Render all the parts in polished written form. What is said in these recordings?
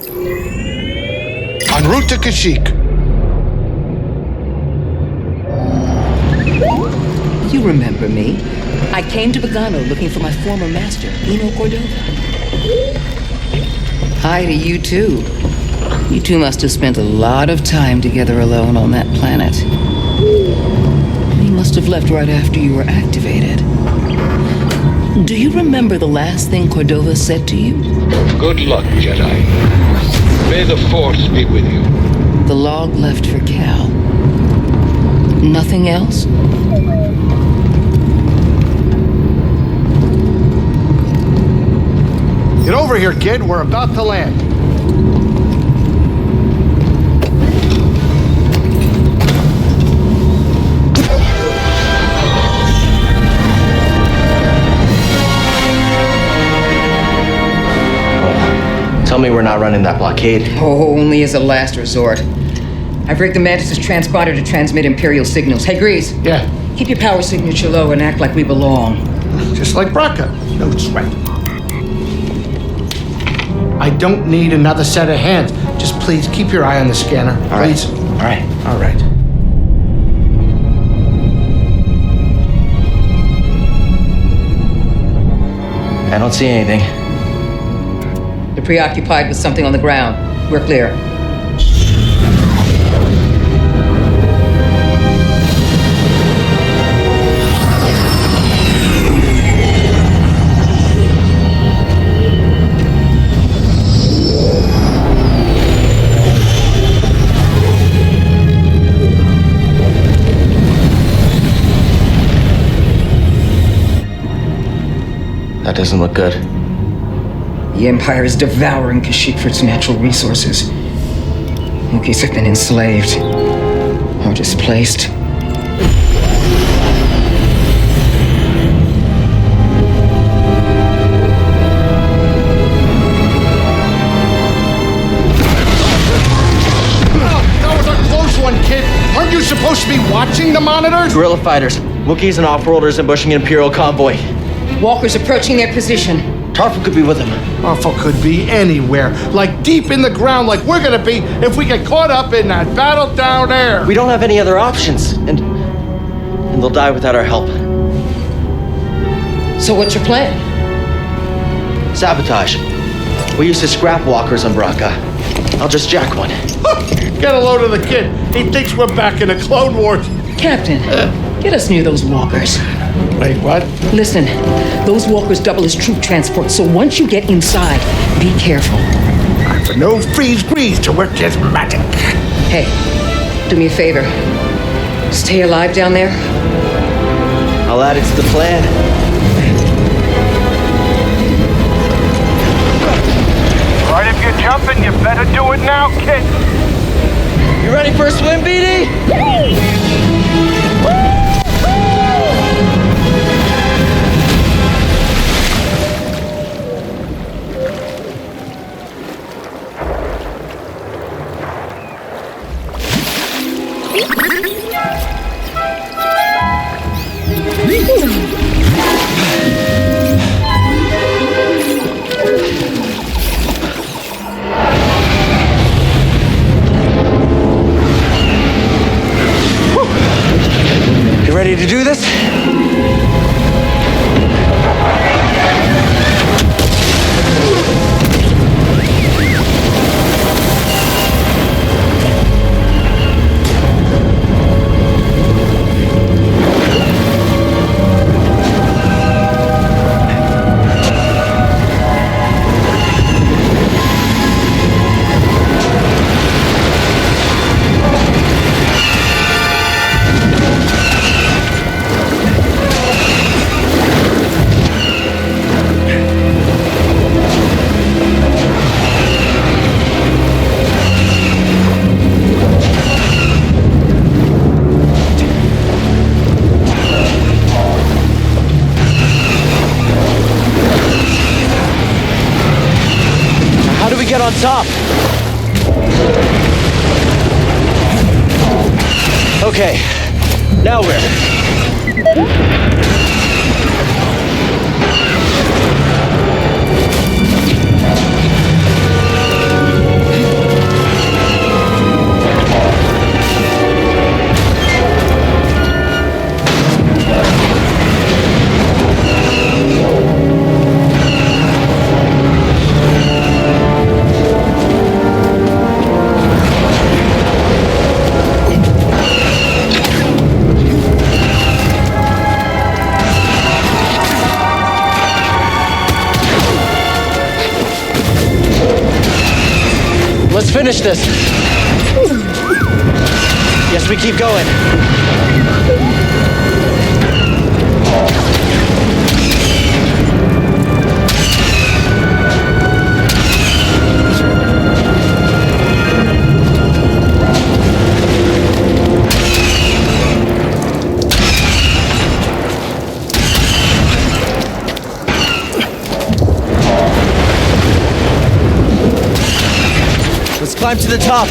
En route to Kashyyyk. You remember me. I came to Bogano looking for my former master, Eno Cordova. Hi to you too. You two must have spent a lot of time together alone on that planet. He must have left right after you were activated. Do you remember the last thing Cordova said to you? Good luck, Jedi. May the Force be with you. The log left for Cal. Nothing else? Get over here, kid. We're about to land. Tell me we're not running that blockade. Oh, only as a last resort. I've rigged the Mantis' transponder to transmit Imperial signals. Hey, Grease. Yeah. Keep your power signature low and act like we belong. Just like Braca. No sweat. I don't need another set of hands. Just please keep your eye on the scanner. Please. All right. All right. I don't see anything. You're preoccupied with something on the ground. We're clear. That doesn't look good. The Empire is devouring Kashyyyk for its natural resources. Wookiees have been enslaved or displaced. That was a close one, kid. Aren't you supposed to be watching the monitors? Guerrilla fighters, Wookiees and off-worlders ambushing an Imperial convoy. Walkers approaching their position. Tarful could be with them. Awful could be anywhere, like deep in the ground, like we're gonna be if we get caught up in that battle down there. We don't have any other options, and they'll die without our help. So what's your plan? Sabotage. We used to scrap walkers on Braca. I'll just jack one. Get a load of the kid. He thinks we're back in the Clone Wars. Captain, get us near those walkers. Wait, what? Listen, those walkers double as troop transport, so once you get inside, be careful. For no freeze grease to work his magic. Hey, do me a favor. Stay alive down there. I'll add it to the plan. Right, if you're jumping, you better do it now, kid. You ready for a swim, BD? You ready to do this? Get on top. Okay, now where? Let's finish this. Yes, we keep going. Let's climb to the top.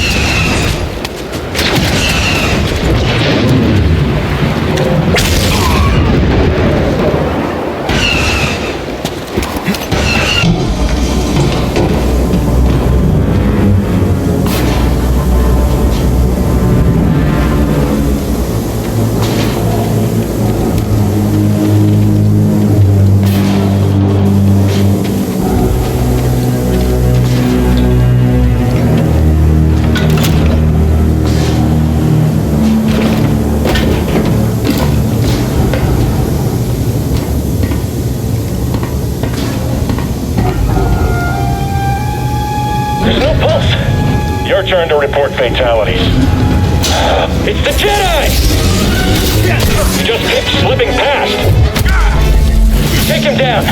Your turn to report fatalities. It's the Jedi! Just keep slipping past. Take him down.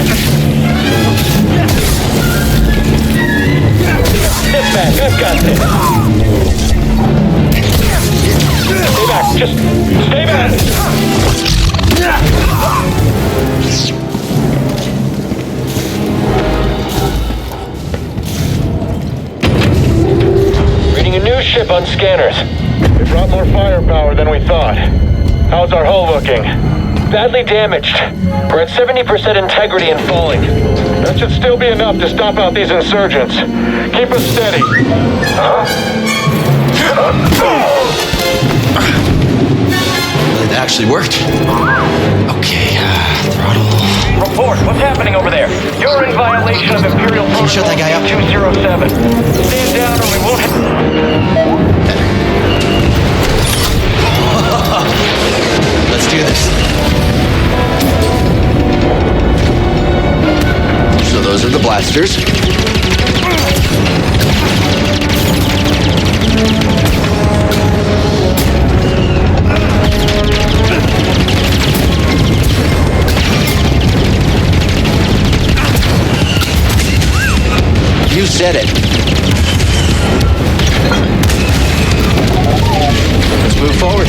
Step back, I've got this. Stay back, just stay back. A new ship on scanners. They brought more firepower than we thought. How's our hull looking? Badly damaged. We're at 70% integrity and falling. That should still be enough to stop out these insurgents. Keep us steady. Huh? It actually worked. Okay, throttle. Report, what's happening over there? You're in violation of Imperial Protocol shut that guy up? 207. Stand down or we won't Let's do this. So those are the blasters. You said it. Let's move forward.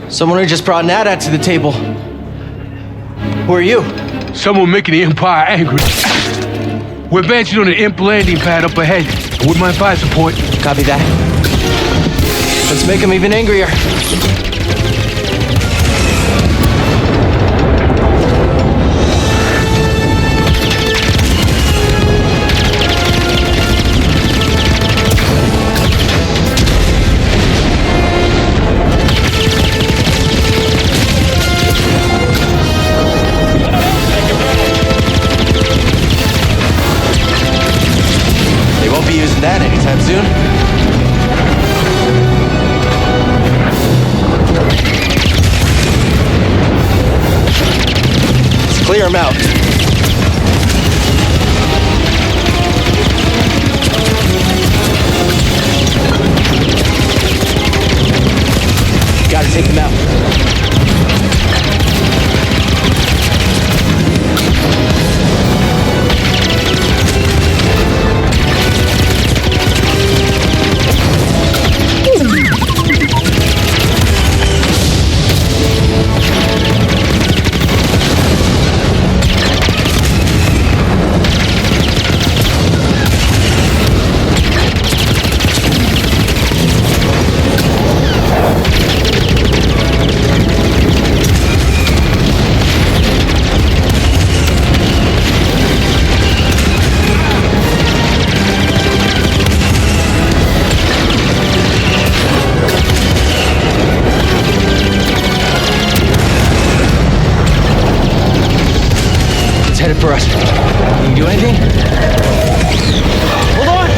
Someone who just brought Nada to the table. Who are you? Someone making the Empire angry. We're advancing on an imp landing pad up ahead. I wouldn't mind fire support. Copy that. Let's make them even angrier. That anytime soon. Let's clear them out. Gotta take them out. headed for us. Can you do anything? Hold on!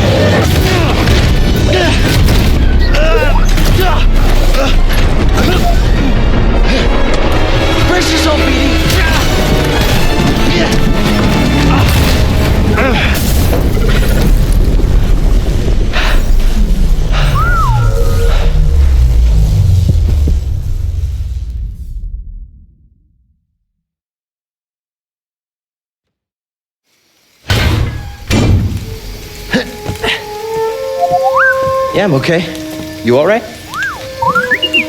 Brace yourself, BD! Yeah, I'm okay. You all right?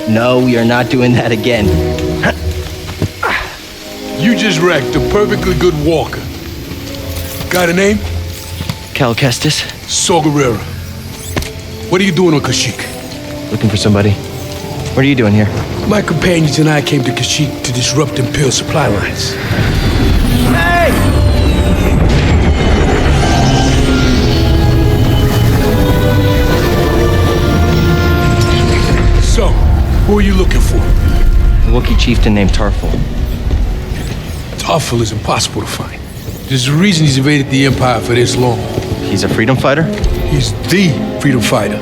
No, you're not doing that again. You just wrecked a perfectly good walker. Got a name? Cal Kestis, Sorgarera. What are you doing on Kashyyyk? looking for somebody. What are you doing here? My companions and I came to Kashyyyk to disrupt Imperial supply lines. Hey! So, who are you looking for? A Wookiee chieftain named Tarful. Tarful is impossible to find. There's a reason he's evaded the Empire for this long. He's a freedom fighter? He's the freedom fighter,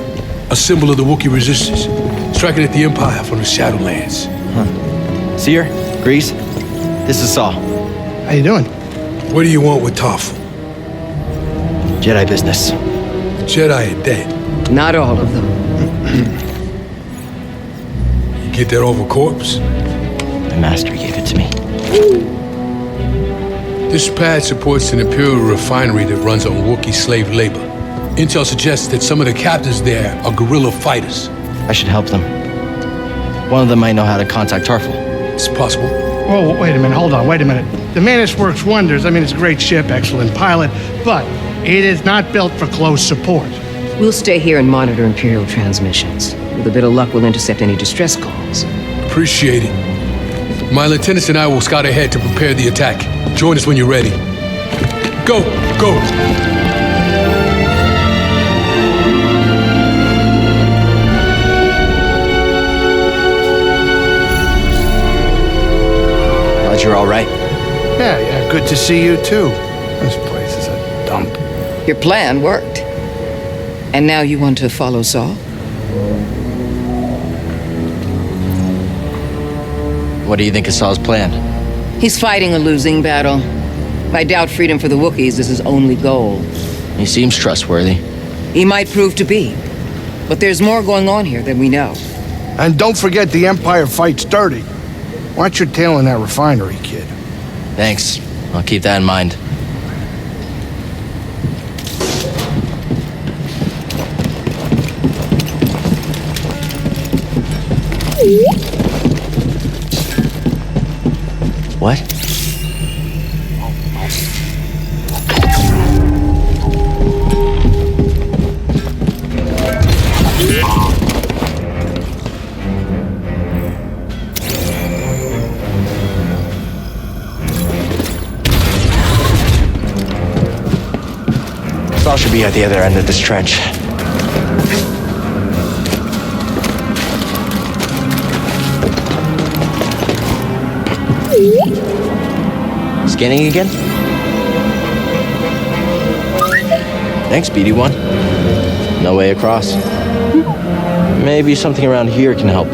a symbol of the Wookiee resistance, striking at the Empire from the Shadowlands. Seer, Grease, this is Saul. How you doing? What do you want with Tarful? Jedi business. The Jedi are dead. Not all of them. You get that oval corpse? My master gave it to me. This pad supports an Imperial refinery that runs on Wookiee slave labor. Intel suggests that some of the captives there are guerrilla fighters. I should help them. One of them might know how to contact Tarful. It's possible. Oh, wait a minute. Hold on. Wait a minute. The Mantis works wonders. I mean, it's a great ship, excellent pilot, but it is not built for close support. We'll stay here and monitor Imperial transmissions. With a bit of luck, we'll intercept any distress calls. Appreciate it. My lieutenants and I will scout ahead to prepare the attack. Join us when you're ready. Go, go! Glad you're all right. Yeah, good to see you too. This place is a dump. Your plan worked. And now you want to follow Saul? What do you think is Saul's plan? He's fighting a losing battle. I doubt freedom for the Wookiees is his only goal. He seems trustworthy. He might prove to be. But there's more going on here than we know. And don't forget the Empire fights dirty. Watch your tail in that refinery, kid. Thanks. I'll keep that in mind. What? Saul should be at the other end of this trench. Scanning again? Thanks, BD1. No way across. Maybe something around here can help.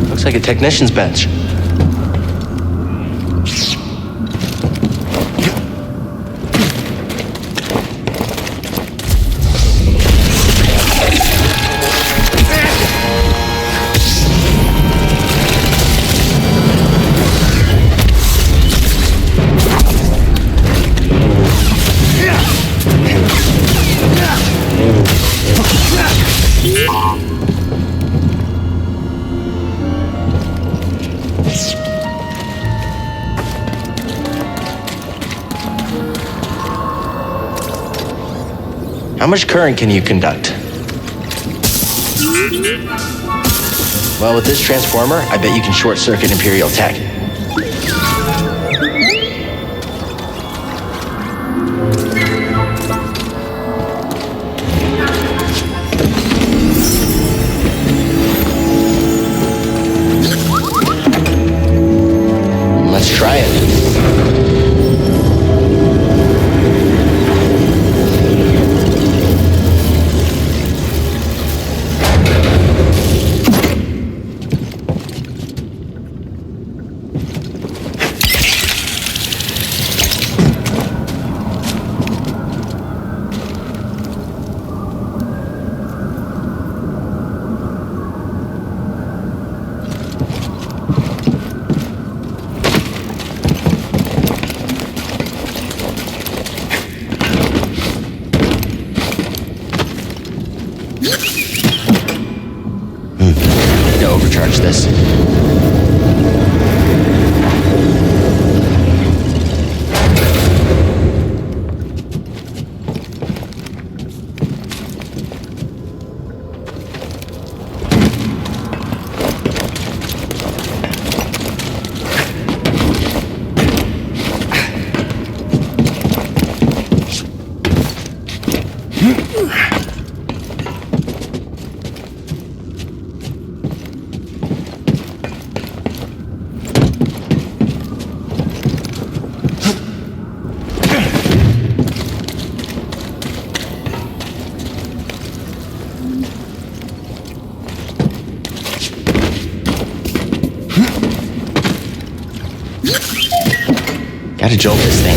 Looks like a technician's bench. How much current can you conduct? Well, with this transformer, I bet you can short-circuit Imperial tech. Let's try it. Overcharge this. Gotta jolt this thing.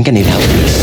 I need help with this.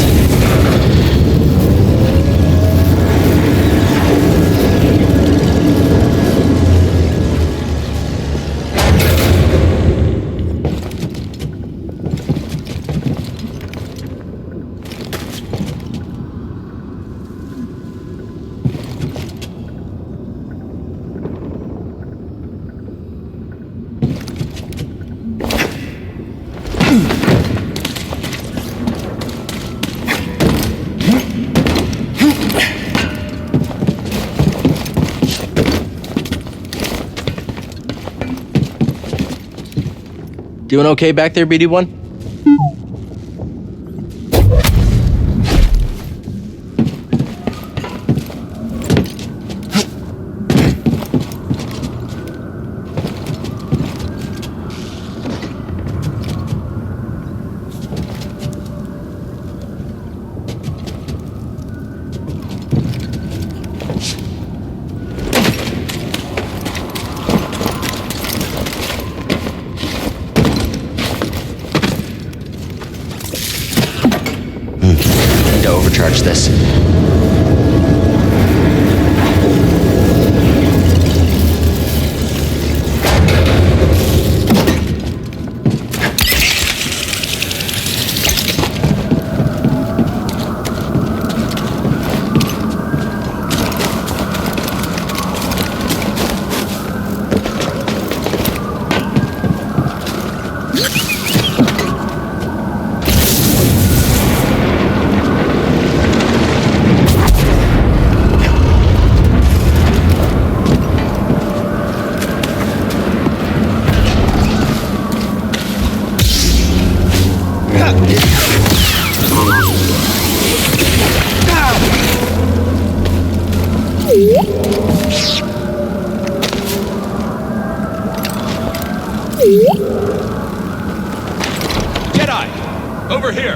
Doing okay back there, BD1? Overcharge this. over here!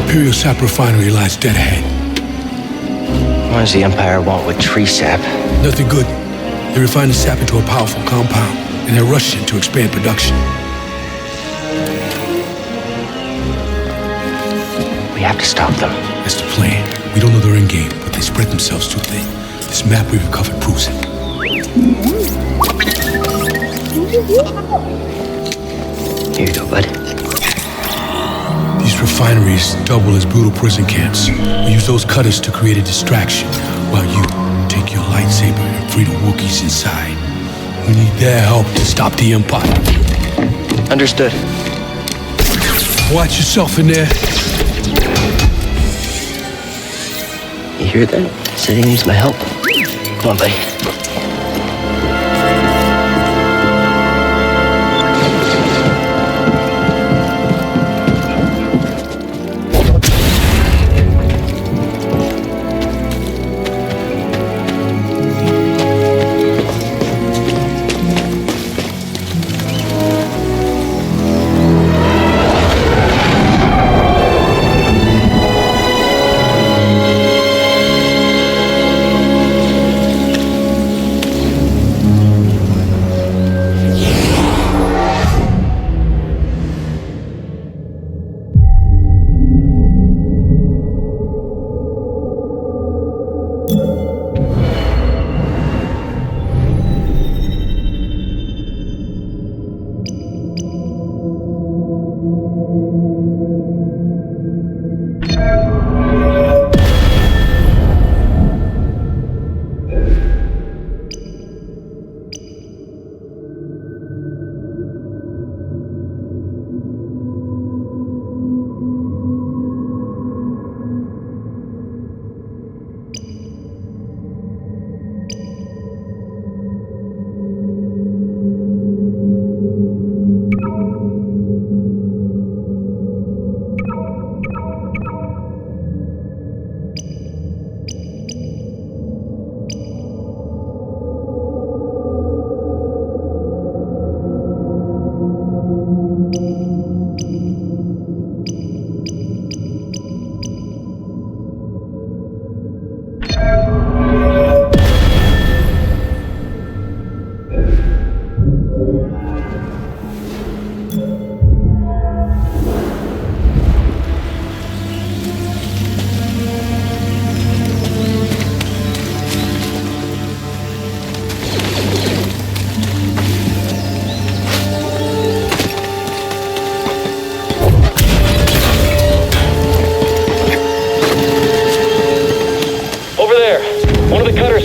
Imperial sap refinery lies dead ahead. What does the Empire want with tree sap? Nothing good. They refine the sap into a powerful compound, and they're rushing to expand production. We have to stop them. That's the plan. We don't know their end game, but they spread themselves too thin. This map we recovered proves it. Here you go, bud. These refineries double as brutal prison camps. We use those cutters to create a distraction, while you take your lightsaber and free the Wookiees inside. We need their help to stop the Empire. Understood. Watch yourself in there. You hear that? Said he needs my help. Come on, buddy.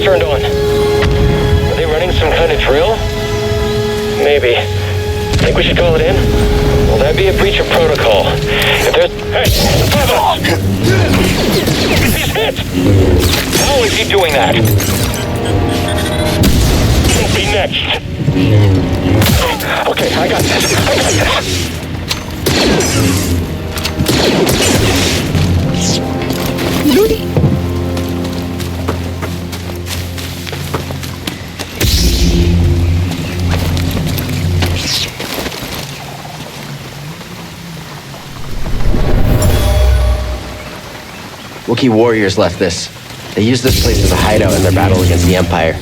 Turned on. Are they running some kind of drill? Maybe. Think we should call it in? Will that be a breach of protocol? If there's... Hey! Above us! He's hit! How is he doing that? Who'll be next? Okay, I got this. Wookiee warriors left this. They used this place as a hideout in their battle against the Empire.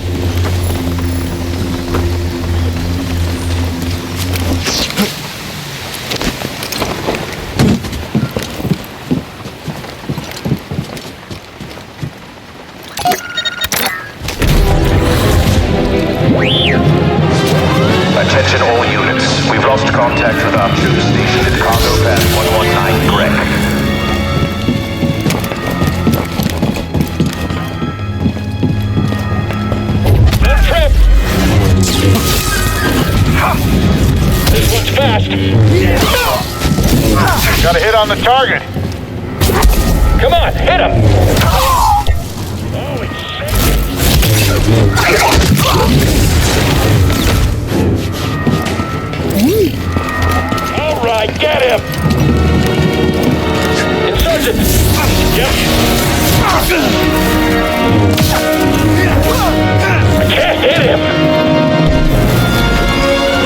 Attention all units. We've lost contact with our troops stationed at Cargo Path 119 Greg. This one's fast. Got a hit on the target. Come on, hit him. All right, get him. Position! Yep. I can't hit him!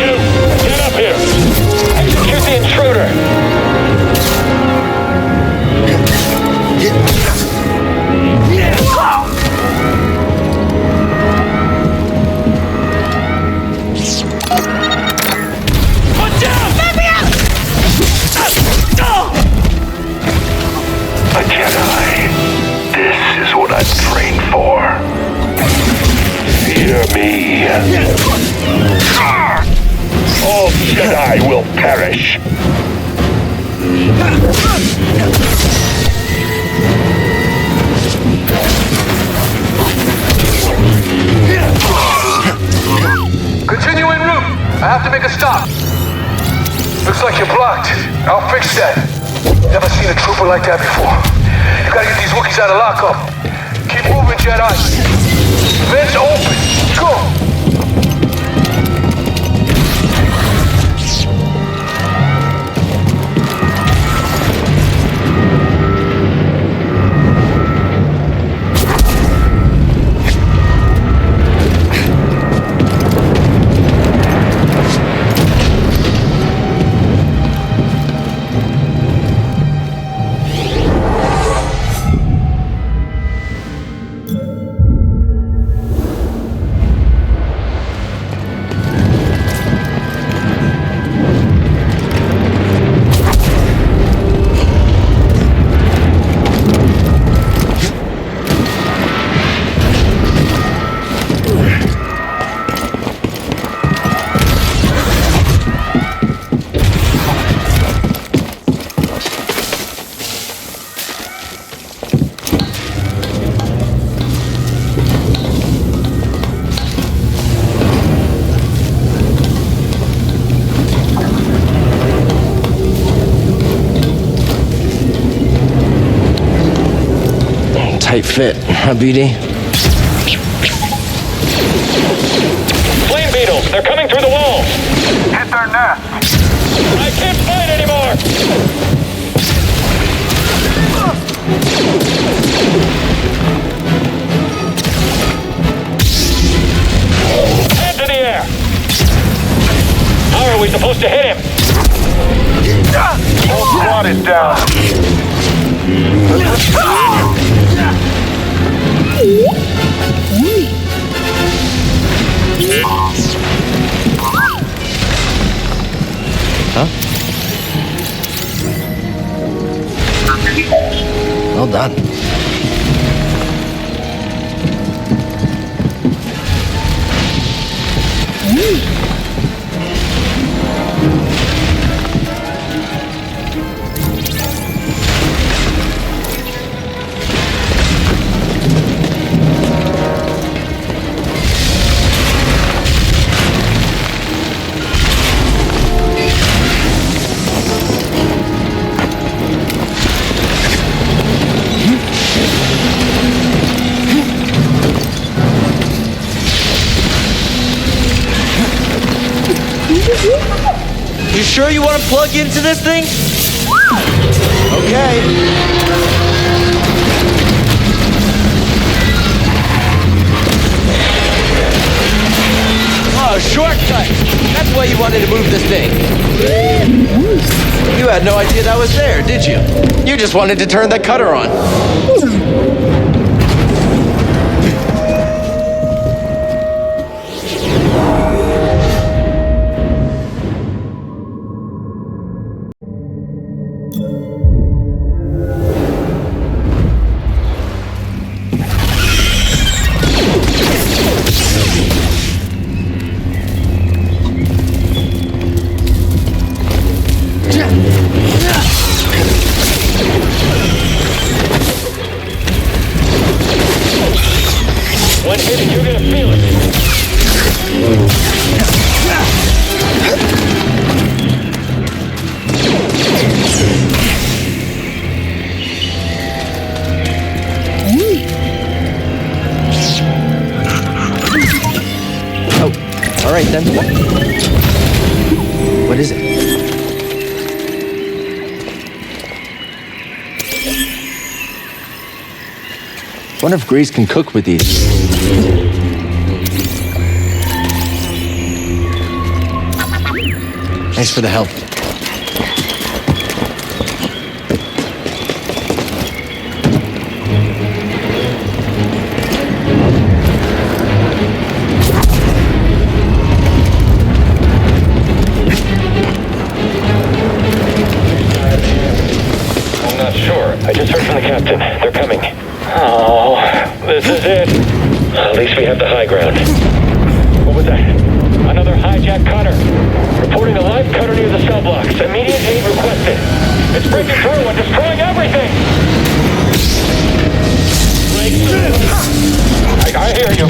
You, get up here! Execute the intruder! A Jedi. This is what I'm trained for. Fear me. All Jedi will perish. Continue en route. I have to make a stop. Looks like you're blocked. I'll fix that. Never seen a trooper like that before. You gotta get these Wookiees out of lockup. Keep moving, Jedi. Vents open. Go. Tight fit, huh, BD? Flame beetles, they're coming through the walls! Hit their nest. I can't fight anymore! Hands in the air! How are we supposed to hit him? Whole squad is down. Huh? Well done. You sure you want to plug into this thing? Okay. Oh, shortcut! That's why you wanted to move this thing. You had no idea that was there, did you? You just wanted to turn the cutter on. One hit and you're gonna feel it. Oh, all right then. What is it? Wonder if Grease can cook with these. Thanks for the help. I'm not sure. I just heard from the captain. They're coming. Oh, this is it. At least we have the high ground. What was that? Another hijacked cutter. Reporting a live cutter near the cell blocks. Immediate aid requested. It's breaking through and destroying everything. I hear you.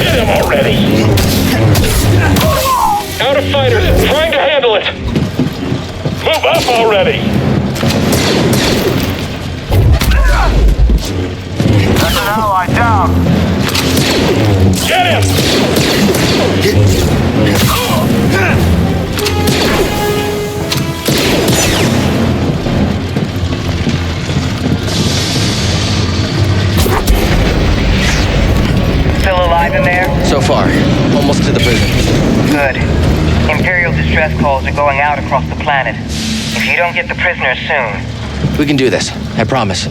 Hit him already. Out of fighters. Trying to handle it. Move up already. That's an ally down. Get him! Still alive in there? So far, almost to the prison. Good. Imperial distress calls are going out across the planet. If you don't get the prisoners soon... We can do this, I promise.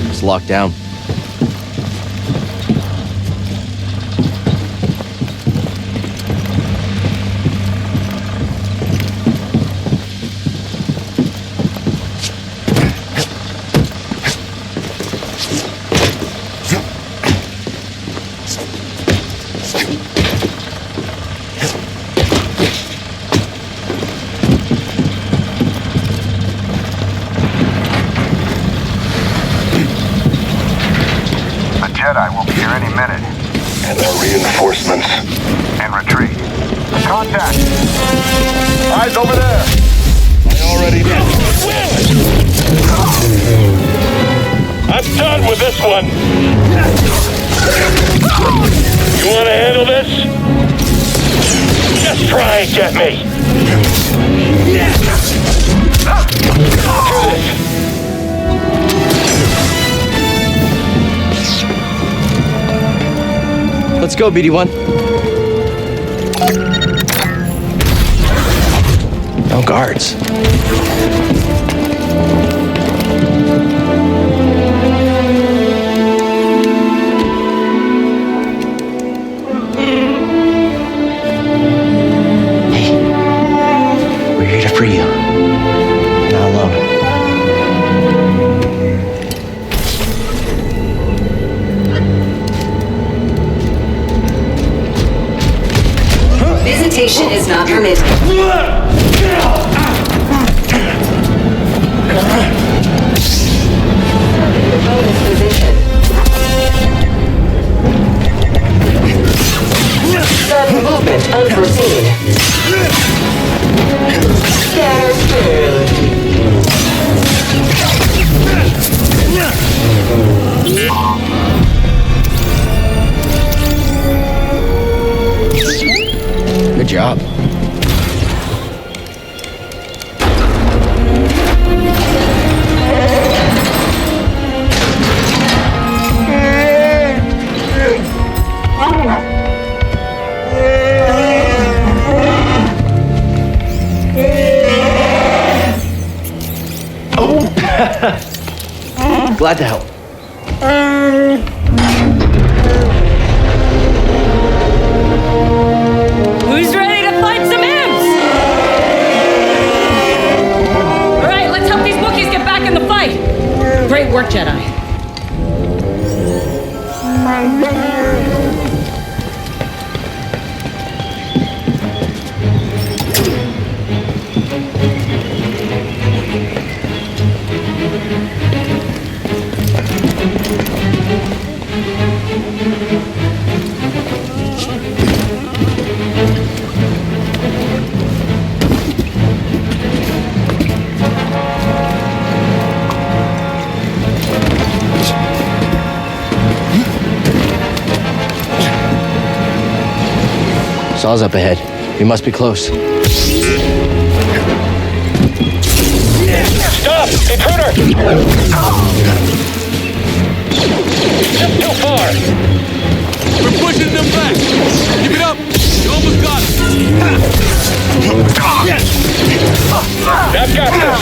It's locked down. Jedi will be here any minute. And our reinforcements. And retreat. Contact! Eyes over there! I already did. I'm done with this one. You want to handle this? Just try and get me. Do this. Let's go, BD1. No guards. Hey, we're here to free you. Not alone. Visitation is not permitted. Bonus position. Sudden movement unforeseen. Good job. Glad to help. Who's ready to fight some imps? All right, let's help these Wookiees get back in the fight. Great work, Jedi. Saw's up ahead. We must be close. Stop! Intruder! Just too far! We're pushing them back! Keep it up! You almost got it! I've got this!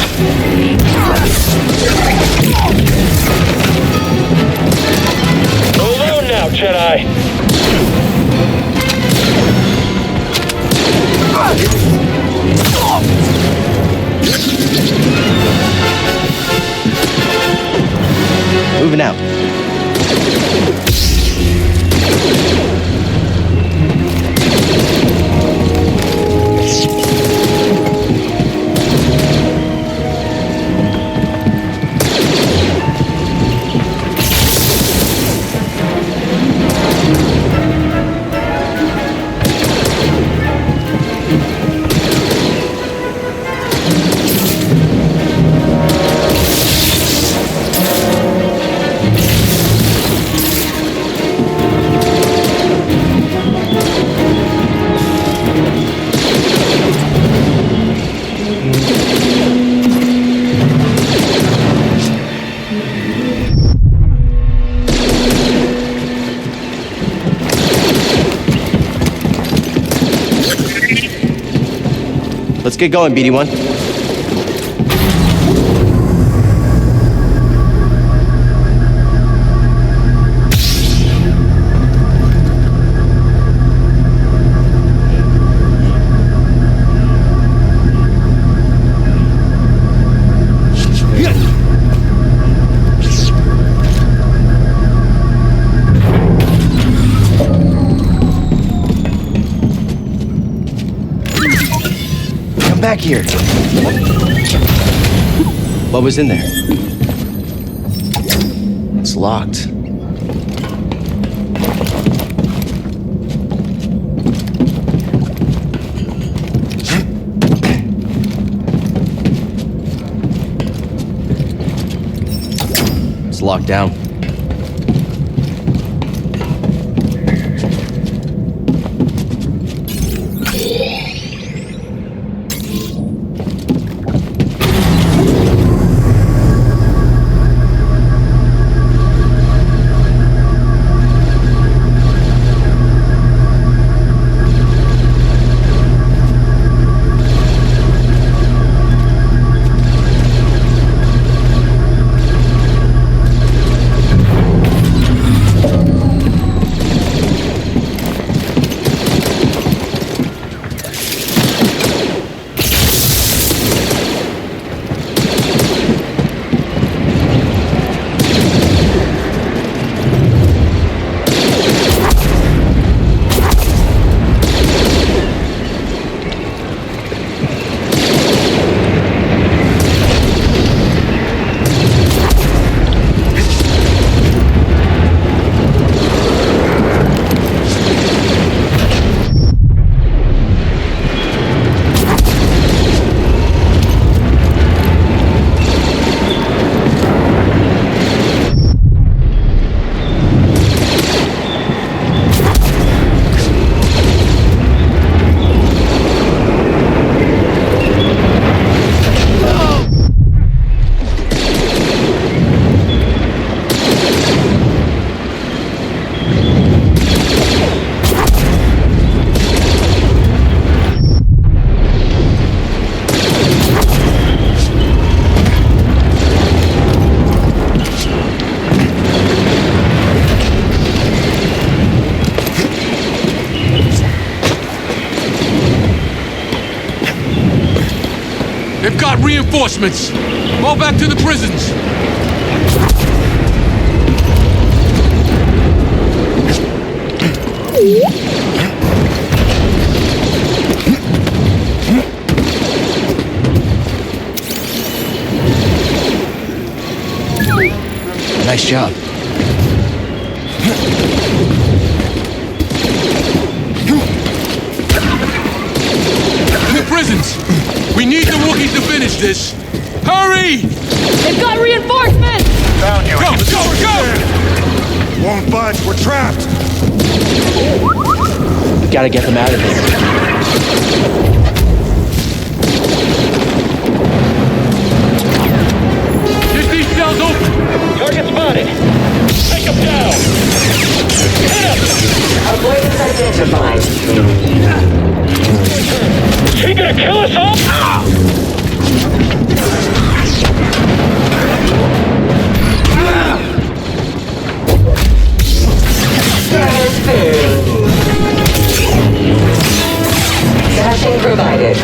Alone now, Jedi! Moving out. Let's get going, BD1. Back here. What was in there? It's locked. It's locked down. They've got reinforcements. Go back to the prisons. Nice job. To the prisons! We need the Wookiees to finish this! Hurry! They've got reinforcements! Found you. Go, go, go! Won't budge. We're trapped. gotta get them out of here. Get these cells open! Target spotted! Take him down! Hit him! Avoidance identified. Is he gonna kill us all? Scanners failing. Dashing provided.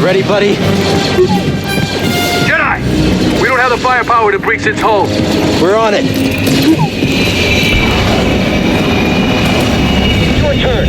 Ready, buddy? Jedi! We don't have the firepower to breach its hull. We're on it. Your turn.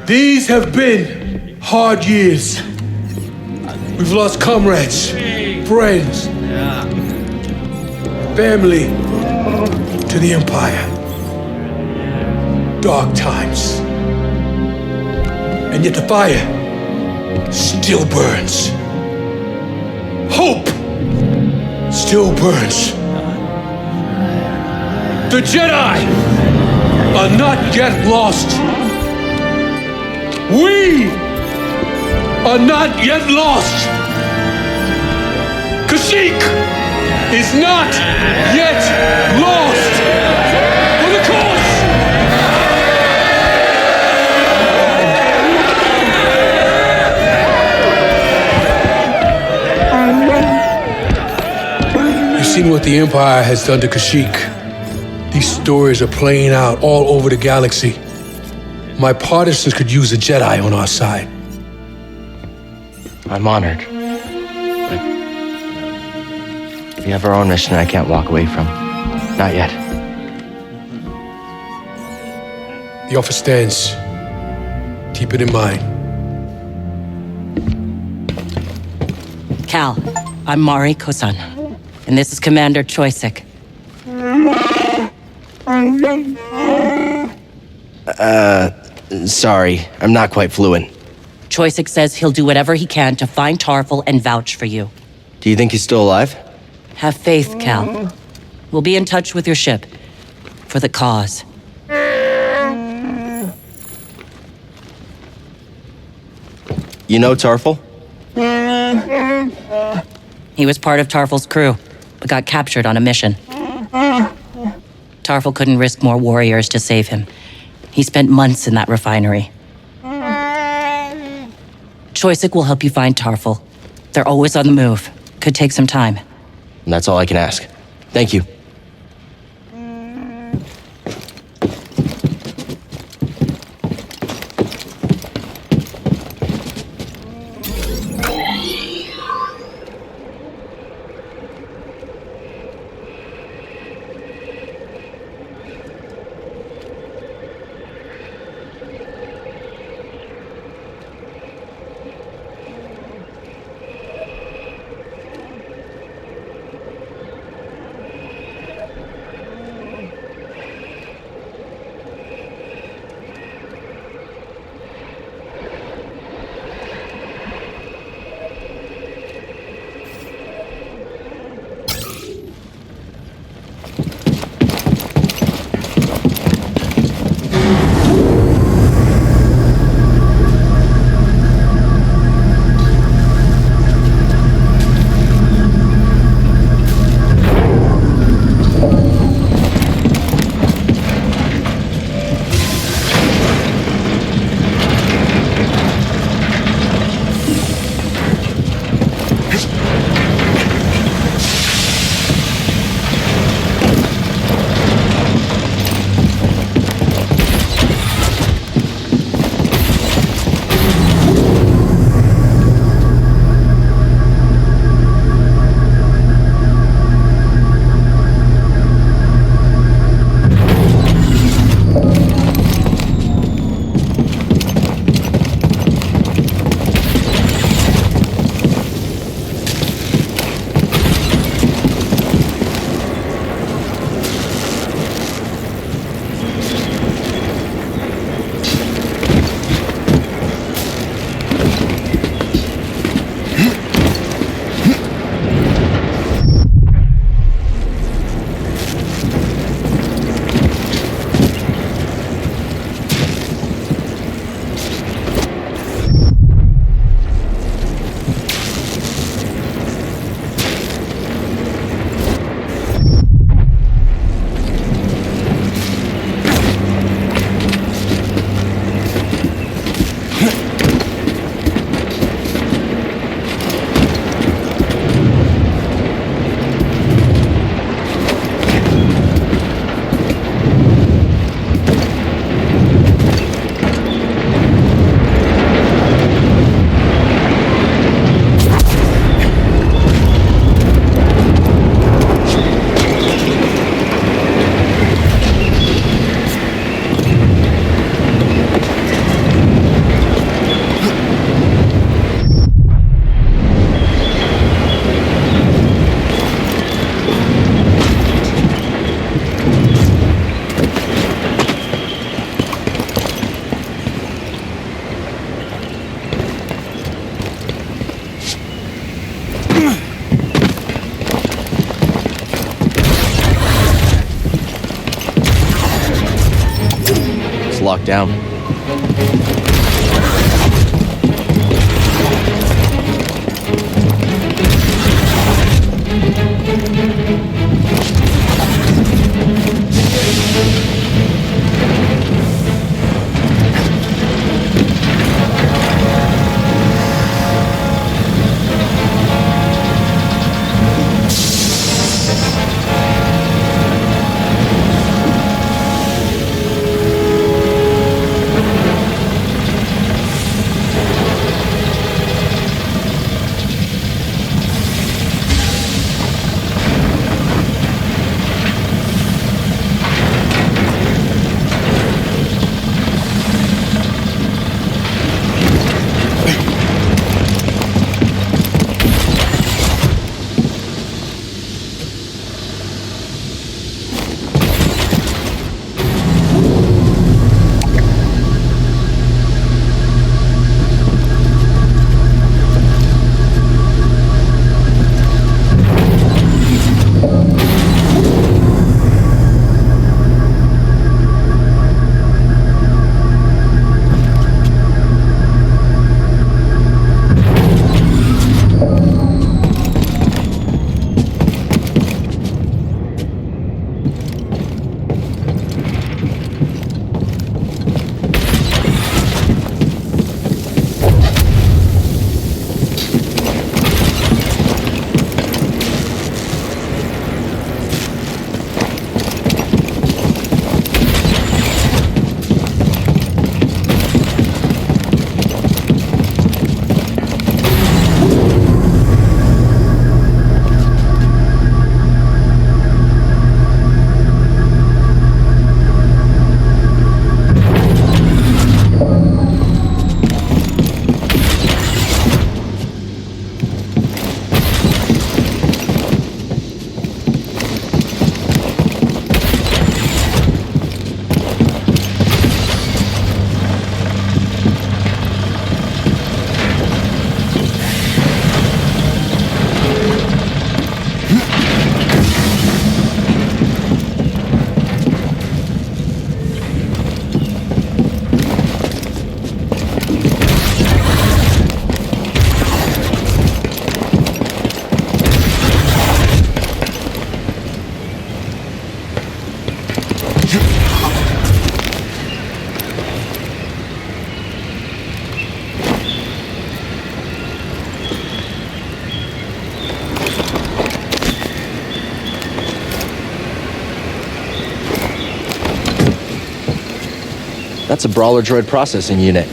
These have been hard years. We've lost comrades, friends, family to the Empire. Dark times. And yet the fire still burns. Hope still burns. The Jedi are not yet lost. We are not yet lost. Kashyyyk is not yet lost. For the cause seen what the Empire has done to Kashyyyk. These stories are playing out all over the galaxy. My partisans could use a Jedi on our side. I'm honored. But we have our own mission I can't walk away from. Not yet. The offer stands. Keep it in mind. Cal, I'm Mari Kosan, and this is Commander Choisik. Sorry, I'm not quite fluent. Choisik says he'll do whatever he can to find Tarful and vouch for you. Do you think he's still alive? Have faith, Cal. We'll be in touch with your ship. For the cause. You know Tarful? He was part of Tarful's crew, but got captured on a mission. Tarful couldn't risk more warriors to save him. He spent months in that refinery. Choisik will help you find Tarful. They're always on the move. Could take some time. And that's all I can ask. Thank you. Locked down. That's a brawler droid processing unit.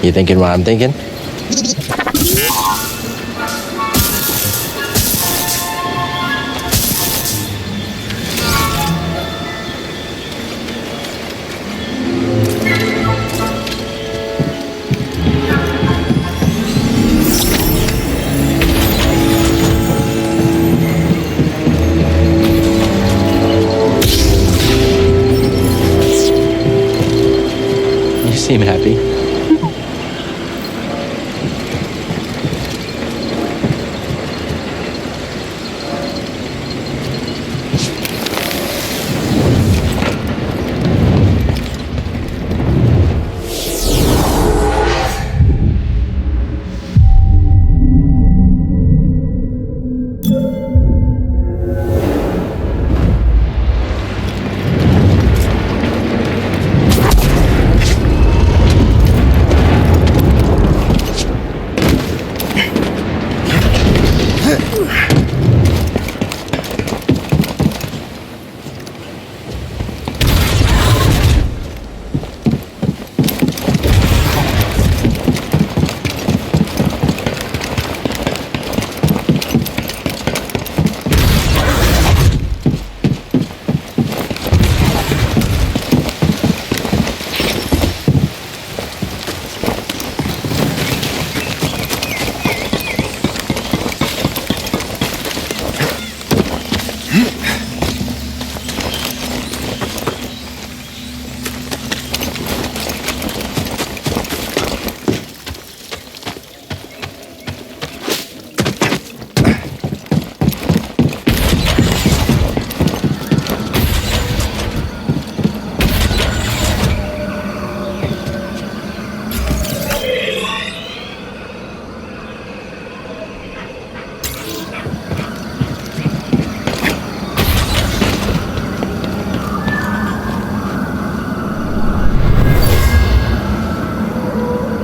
You thinking what I'm thinking? You seem happy.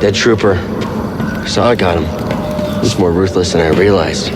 Dead trooper. Saw I got him. He's more ruthless than I realized.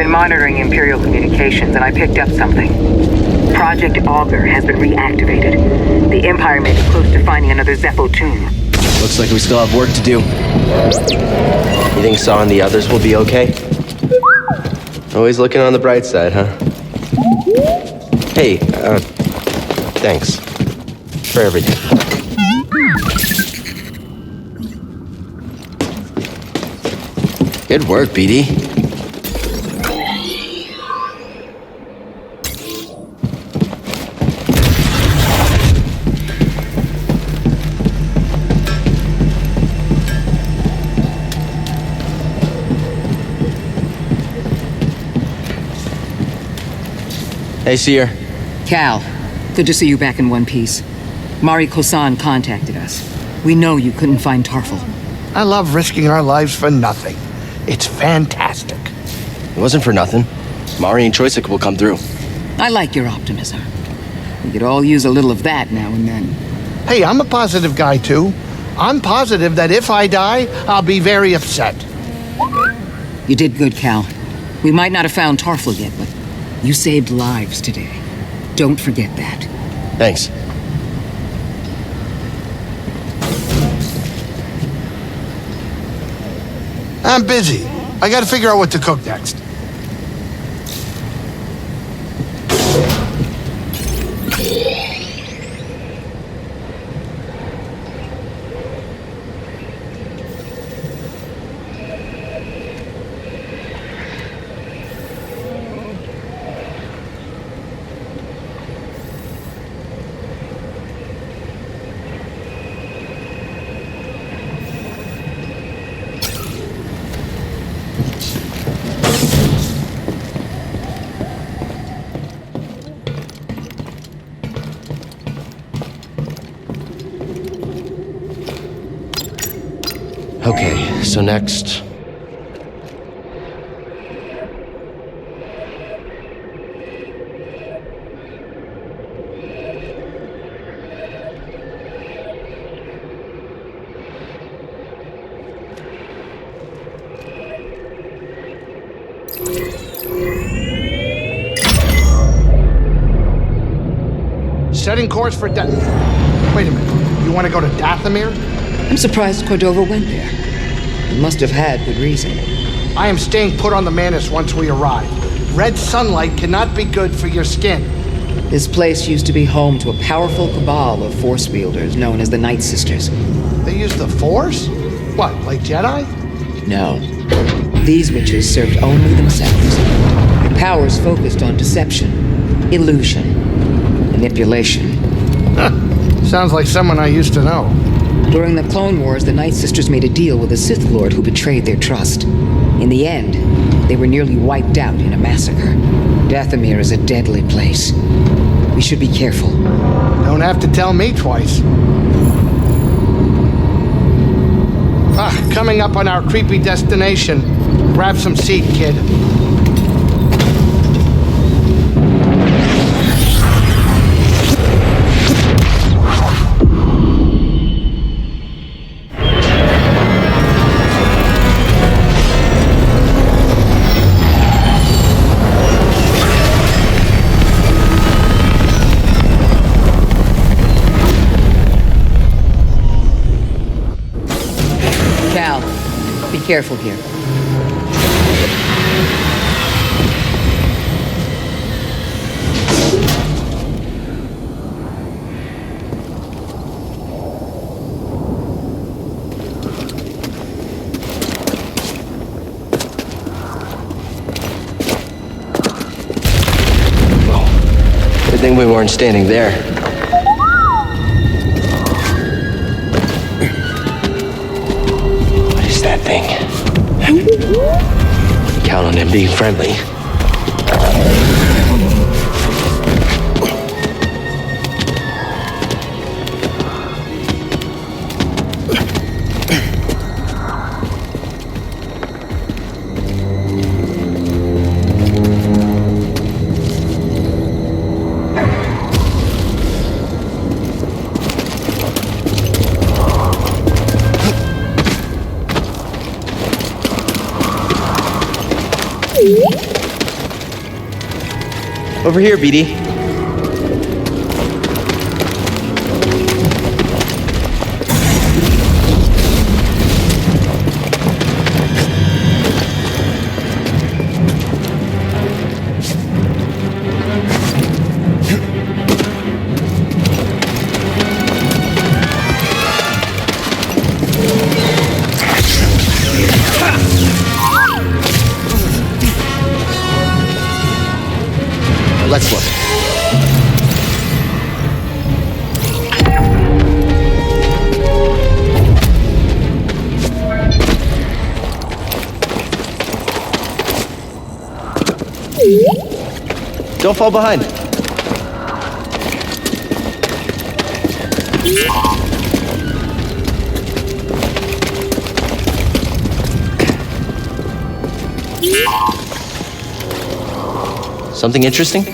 been monitoring Imperial communications and I picked up something. Project Augur has been reactivated. The Empire may be close to finding another Zepho tomb. Looks like we still have work to do. You think Saw and the others will be okay? Always looking on the bright side, huh? Hey, thanks. For everything. Good work, BD. Hey, Seer. Cal, good to see you back in one piece. Mari Kosan contacted us. We know you couldn't find Tarful. I love risking our lives for nothing. It's fantastic. It wasn't for nothing. Mari and Choysic will come through. I like your optimism. We could all use a little of that now and then. Hey, I'm a positive guy, too. I'm positive that if I die, I'll be very upset. You did good, Cal. We might not have found Tarful yet, but you saved lives today. Don't forget that. Thanks. I'm busy. I gotta figure out what to cook next. Okay, so next... Setting course for Wait a minute. You want to go to Dathomir? I'm surprised Cordova went there. He must have had good reason. I am staying put on the Manus once we arrive. Red sunlight cannot be good for your skin. This place used to be home to a powerful cabal of Force wielders known as the Night Sisters. They use the Force? What, like Jedi? No. These witches served only themselves. Their powers focused on deception, illusion, manipulation. Sounds like someone I used to know. During the Clone Wars, the Night Sisters made a deal with a Sith Lord who betrayed their trust. In the end, they were nearly wiped out in a massacre. Dathomir is a deadly place. We should be careful. Don't have to tell me twice. Coming up on our creepy destination. Grab some seat, kid. Be careful here. Good thing we weren't standing there. What is that thing? Count on him being friendly. Over here, BD. Let's look. Don't fall behind. Something interesting?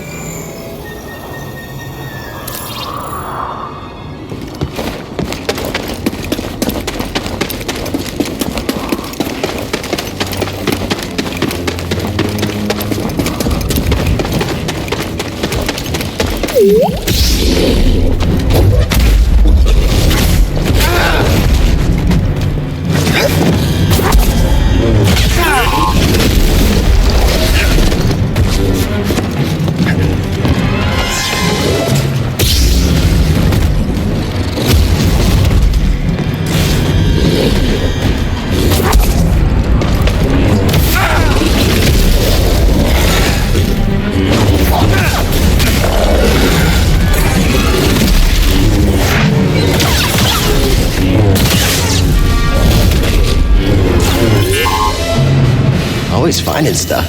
Always finding stuff.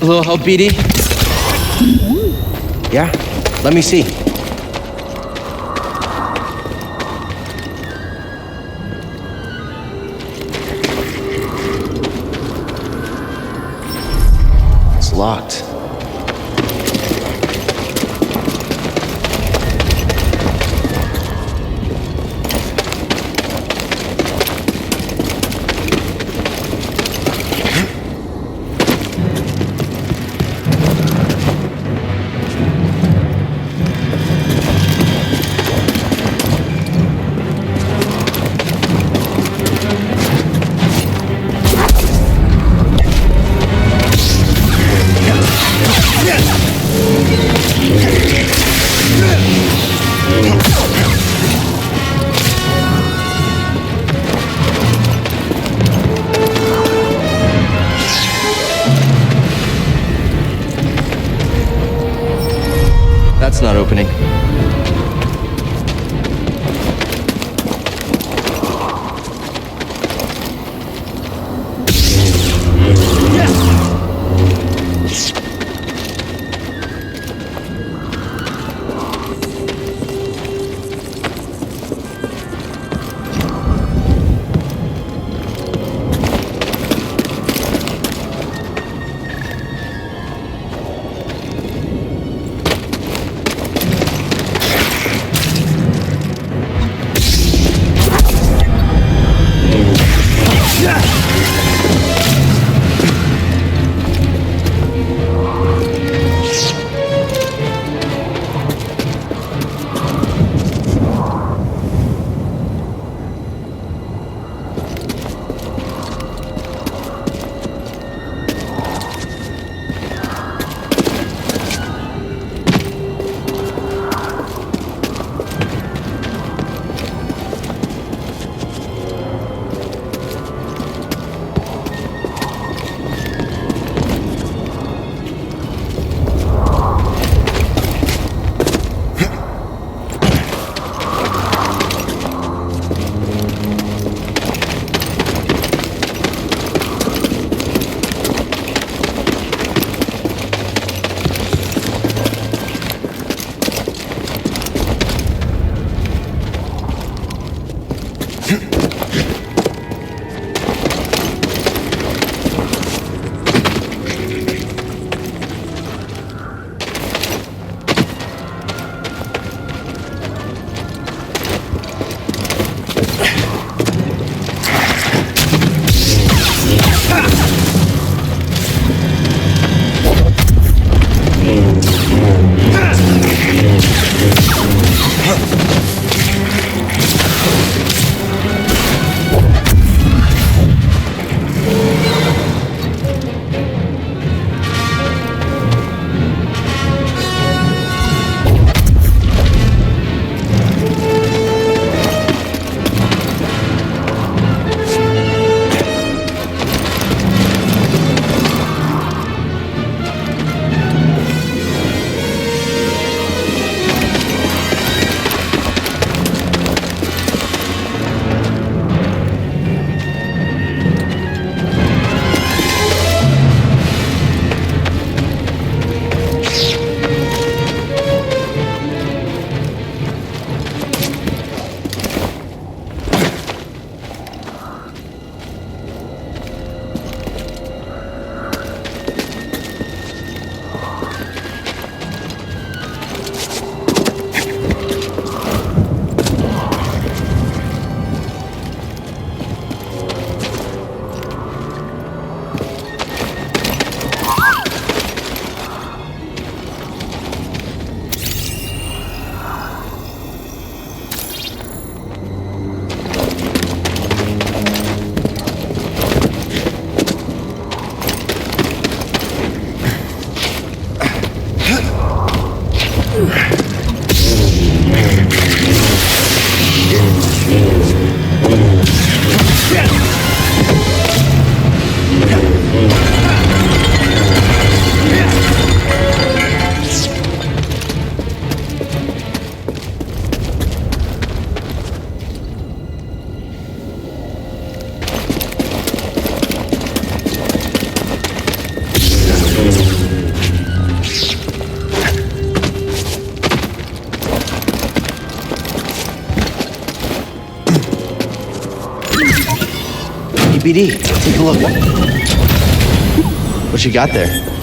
A little help, BD? Yeah, let me see. It's locked. That's not opening. BD, take a look. What you got there?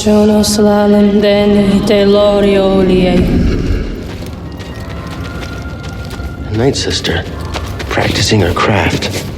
Sono slalom dene teloriolie. Night Sister, practicing her craft.